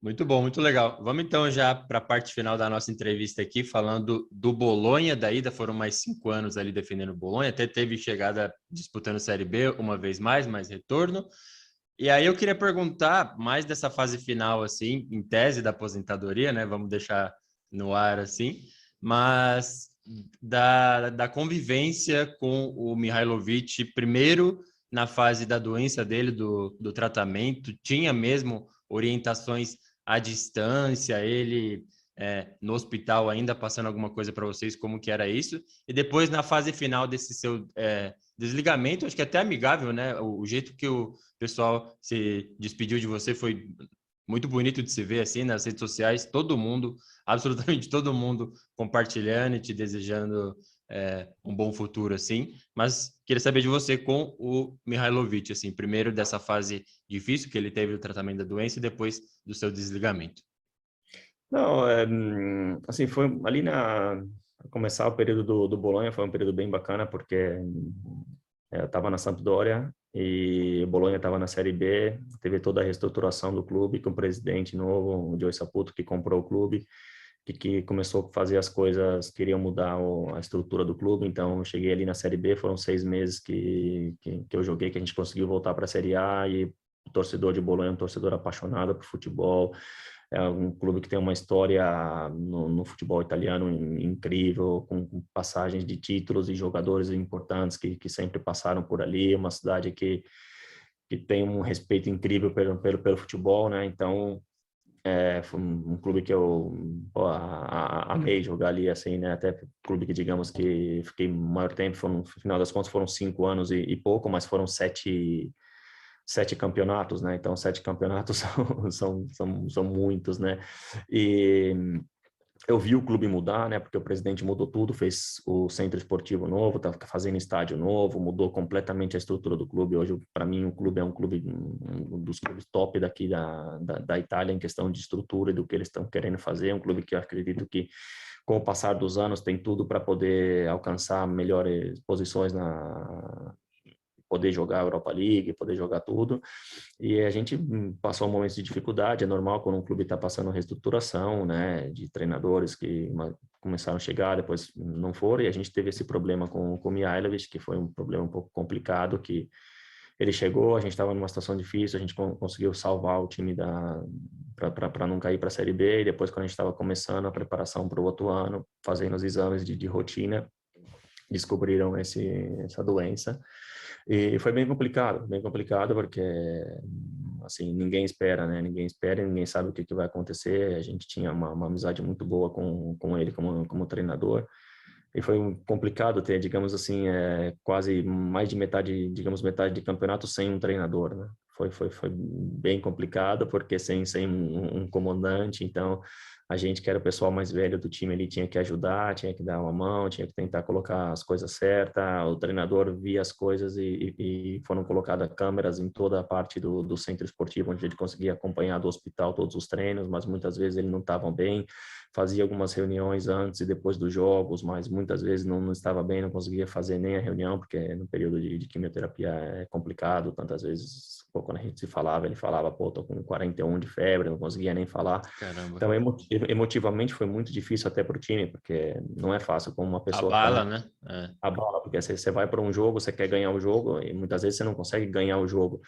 Muito bom, muito legal. Vamos então já para a parte final da nossa entrevista aqui, falando do Bolonha da ida. Foram mais 5 anos ali defendendo o Bolonha, até teve chegada disputando Série B uma vez mais retorno. E aí eu queria perguntar mais dessa fase final, assim, em tese da aposentadoria, né? Vamos deixar no ar assim, mas da convivência com o Mihailovic, primeiro na fase da doença dele, do tratamento, tinha mesmo orientações à distância, ele no hospital ainda passando alguma coisa para vocês, como que era isso? E depois na fase final desse seu desligamento, acho que até amigável, né? O jeito que o pessoal se despediu de você foi muito bonito de se ver assim nas redes sociais, todo mundo, absolutamente todo mundo compartilhando e te desejando um bom futuro assim. Mas queria saber de você com o Mihailovic, assim, primeiro dessa fase difícil que ele teve o tratamento da doença e depois do seu desligamento. Não, assim, foi ali começar o período do Bolonha, foi um período bem bacana, porque eu estava na Sampdoria e o Bolonha estava na Série B, teve toda a reestruturação do clube, com o presidente novo, o Joe Saputo, que comprou o clube, que começou a fazer as coisas, queria mudar a estrutura do clube, então eu cheguei ali na Série B, foram 6 meses que eu joguei, que a gente conseguiu voltar para a Série A, e o torcedor de Bolonha é um torcedor apaixonado por futebol, é um clube que tem uma história no futebol italiano incrível, com passagens de títulos e jogadores importantes que sempre passaram por ali, uma cidade que tem um respeito incrível pelo futebol, né? Então, foi um clube que eu amei jogar ali, assim, né? Até clube que, digamos, que fiquei maior tempo, no final das contas foram 5 anos e pouco, mas foram sete campeonatos, né? Então, 7 campeonatos são muitos, né? E eu vi o clube mudar, né? Porque o presidente mudou tudo, fez o centro esportivo novo, tá fazendo estádio novo, mudou completamente a estrutura do clube. Hoje, para mim, o clube é um dos clubes top daqui da Itália em questão de estrutura e do que eles estão querendo fazer. É um clube que eu acredito que, com o passar dos anos, tem tudo para poder alcançar melhores posições poder jogar a Europa League, poder jogar tudo. E a gente passou um momento de dificuldade, é normal quando um clube está passando reestruturação, né, de treinadores que começaram a chegar, depois não foram, e a gente teve esse problema com o Mihailovic, que foi um problema um pouco complicado, que ele chegou, a gente estava numa situação difícil, a gente conseguiu salvar o time para não cair para a Série B, e depois quando a gente estava começando a preparação para o outro ano, fazendo os exames de rotina, descobriram essa doença. E foi bem complicado porque, assim, ninguém espera, né? Ninguém espera, ninguém sabe o que vai acontecer. A gente tinha uma amizade muito boa com ele como treinador. E foi complicado ter, digamos assim, quase mais de metade, digamos, metade de campeonato sem um treinador, né? Foi bem complicado, porque sem um comandante, então a gente que era o pessoal mais velho do time, ele tinha que ajudar, tinha que dar uma mão, tinha que tentar colocar as coisas certas, o treinador via as coisas e foram colocadas câmeras em toda a parte do centro esportivo, onde ele conseguia acompanhar do hospital todos os treinos, mas muitas vezes ele não estava bem, fazia algumas reuniões antes e depois dos jogos, mas muitas vezes não estava bem, não conseguia fazer nem a reunião, porque no período de quimioterapia é complicado, tantas vezes, quando a gente se falava, ele falava, pô, tô com 41 de febre, não conseguia nem falar. Caramba. Então, emotivamente foi muito difícil até para o time, porque não é fácil como uma A pessoa que bala, está né? É. a bala, porque você vai para um jogo, você quer ganhar o jogo e muitas vezes você não consegue ganhar o jogo.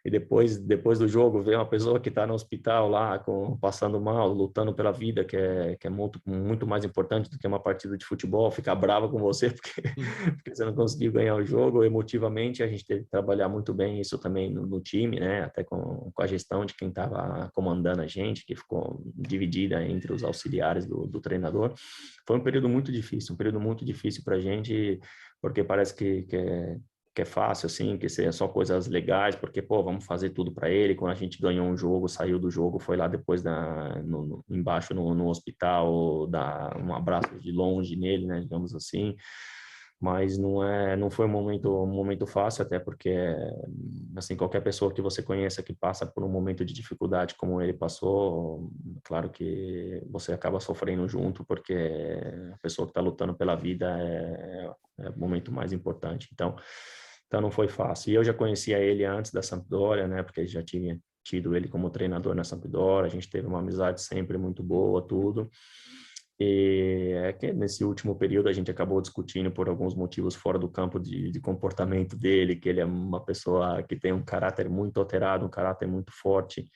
E depois do jogo, ver uma pessoa que está no hospital lá, passando mal, lutando pela vida, que é muito mais importante do que uma partida de futebol, ficar brava com você porque você não conseguiu ganhar o jogo. Emotivamente, a gente teve que trabalhar muito bem isso também no time, né? Até com a gestão de quem estava comandando a gente, que ficou dividida entre os auxiliares do treinador. Foi um período muito difícil para a gente, porque parece que é fácil, assim, que é só coisas legais, porque, pô, vamos fazer tudo para ele. Quando a gente ganhou um jogo, saiu do jogo, foi lá depois embaixo no hospital, dar um abraço de longe nele, né, digamos assim. Mas não foi um momento fácil, até porque, assim, qualquer pessoa que você conheça que passa por um momento de dificuldade como ele passou, claro que você acaba sofrendo junto, porque a pessoa que está lutando pela vida é o momento mais importante. Então não foi fácil. E eu já conhecia ele antes da Sampdoria, né? Porque já tinha tido ele como treinador na Sampdoria, a gente teve uma amizade sempre muito boa, tudo. E é que nesse último período a gente acabou discutindo por alguns motivos fora do campo de comportamento dele, que ele é uma pessoa que tem um caráter muito alterado, um caráter muito forte,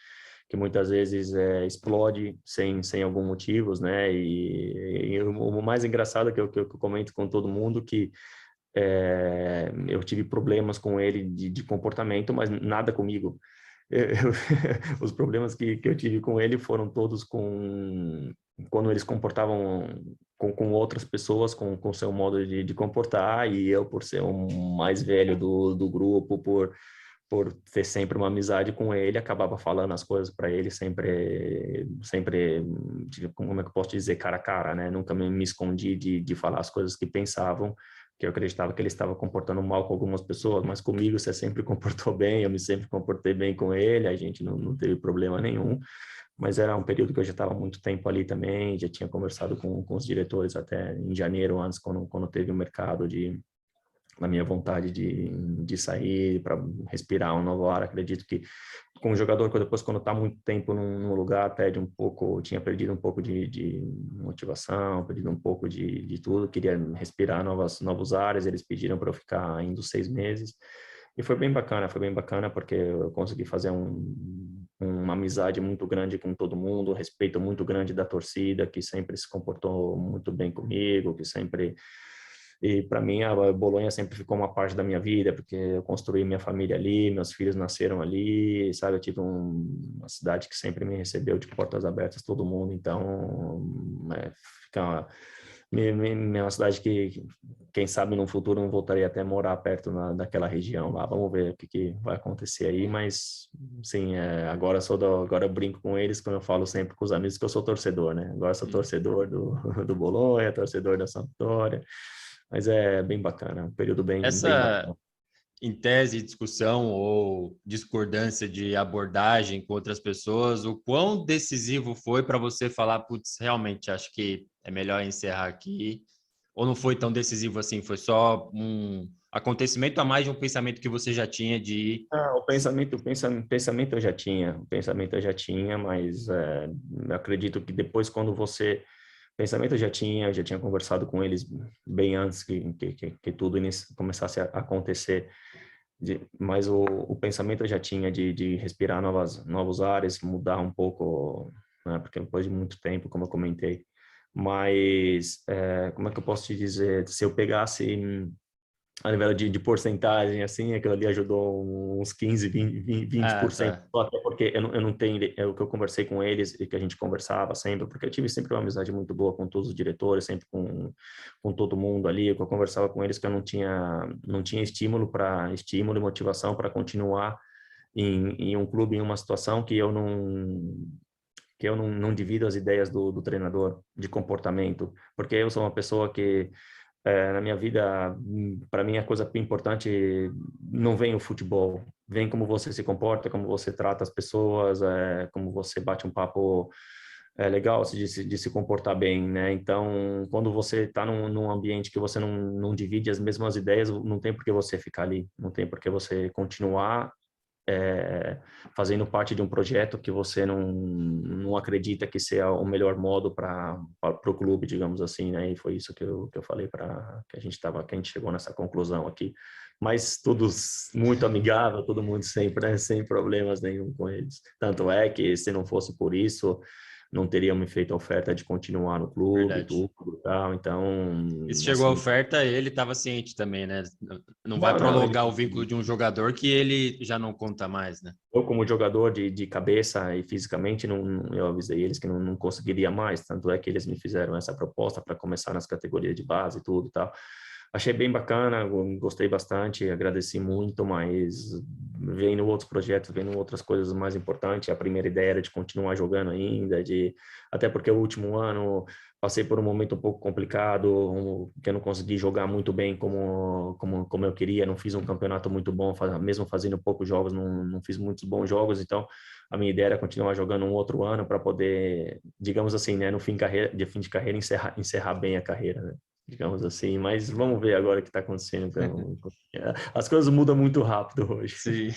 que muitas vezes explode sem algum motivos, né? E o mais engraçado que eu comento com todo mundo que eu tive problemas com ele de comportamento, mas nada comigo. Os problemas que eu tive com ele foram todos quando eles comportavam com outras pessoas, com seu modo de comportar, e eu, por ser o mais velho do grupo, por ter sempre uma amizade com ele, acabava falando as coisas para ele sempre, como é que eu posso dizer, cara a cara, né? Nunca me escondi de falar as coisas que pensavam, que eu acreditava que ele estava comportando mal com algumas pessoas, mas comigo você sempre comportou bem, eu me sempre comportei bem com ele, a gente não teve problema nenhum, mas era um período que eu já estava muito tempo ali também, já tinha conversado com os diretores até em janeiro, antes, quando teve o mercado na minha vontade de sair para respirar um novo ar. Acredito que como jogador, depois quando está muito tempo num lugar, perde um pouco, tinha perdido um pouco de motivação, perdido um pouco de tudo, queria respirar novos ares, eles pediram para eu ficar indo 6 meses, e foi bem bacana porque eu consegui fazer uma amizade muito grande com todo mundo, respeito muito grande da torcida, que sempre se comportou muito bem comigo, que sempre... E para mim a Bolonha sempre ficou uma parte da minha vida, porque eu construí minha família ali, meus filhos nasceram ali, sabe? Eu tive uma cidade que sempre me recebeu de portas abertas, todo mundo. Então, fica uma cidade que, quem sabe, no futuro não voltaria até a morar perto daquela região lá. Vamos ver o que vai acontecer aí, mas sim, agora agora eu brinco com eles, quando eu falo sempre com os amigos que eu sou torcedor, né? Agora eu sou torcedor do Bolonha, torcedor da Sampdoria. Mas é bem bacana, um período bem Essa, bacana. em tese, discussão ou discordância de abordagem com outras pessoas, o quão decisivo foi para você falar, putz, realmente acho que é melhor encerrar aqui, ou não foi tão decisivo assim, foi só um acontecimento a mais de um pensamento que você já tinha de... O pensamento eu já tinha, mas eu acredito que depois quando você... Pensamento eu já tinha conversado com eles bem antes que tudo começasse a acontecer, mas o pensamento eu já tinha de respirar novos ares, mudar um pouco, né, porque depois de muito tempo, como eu comentei, mas como é que eu posso te dizer, se eu pegasse a nível de porcentagem, assim, aquilo ali ajudou uns 15, 20, Ah, 20%, tá. até porque eu não tenho, é o que eu conversei com eles e que a gente conversava sempre, porque eu tive sempre uma amizade muito boa com todos os diretores, sempre com todo mundo ali, eu conversava com eles que eu não tinha estímulo e motivação para continuar em um clube, em uma situação que eu não divido as ideias do treinador de comportamento, porque eu sou uma pessoa que na minha vida, para mim, a coisa importante não vem o futebol, vem como você se comporta, como você trata as pessoas, como você bate um papo legal de se comportar bem, né? Então, quando você está num ambiente que você não divide as mesmas ideias, não tem por que você ficar ali, não tem por que você continuar fazendo parte de um projeto que você não acredita que seja o melhor modo para o clube, digamos assim, né? E foi isso que eu falei para que a gente chegou nessa conclusão aqui. Mas todos muito amigável, todo mundo sempre, né? Sem problemas nenhum com eles. Tanto é que se não fosse por isso, não teriam me feito a oferta de continuar no clube, Verdade. tudo e tal. Então, E se chegou a assim, oferta, ele estava ciente também, né? Não vai não, ele prolongar o vínculo de um jogador que ele já não conta mais, né? eu, como jogador de cabeça e fisicamente, eu avisei eles que não conseguiria mais. Tanto é que eles me fizeram essa proposta para começar nas categorias de base e tudo e tal. Achei bem bacana, gostei bastante, agradeci muito, mas vendo outros projetos, vendo outras coisas mais importantes. A primeira ideia era de continuar jogando ainda, até porque o último ano passei por um momento um pouco complicado, que eu não consegui jogar muito bem como eu queria, não fiz um campeonato muito bom, mesmo fazendo poucos jogos, não fiz muitos bons jogos, então a minha ideia era continuar jogando um outro ano para poder, digamos assim, né, no fim de carreira encerrar bem a carreira, né? Digamos assim, mas vamos ver agora o que está acontecendo. As coisas mudam muito rápido hoje. Sim.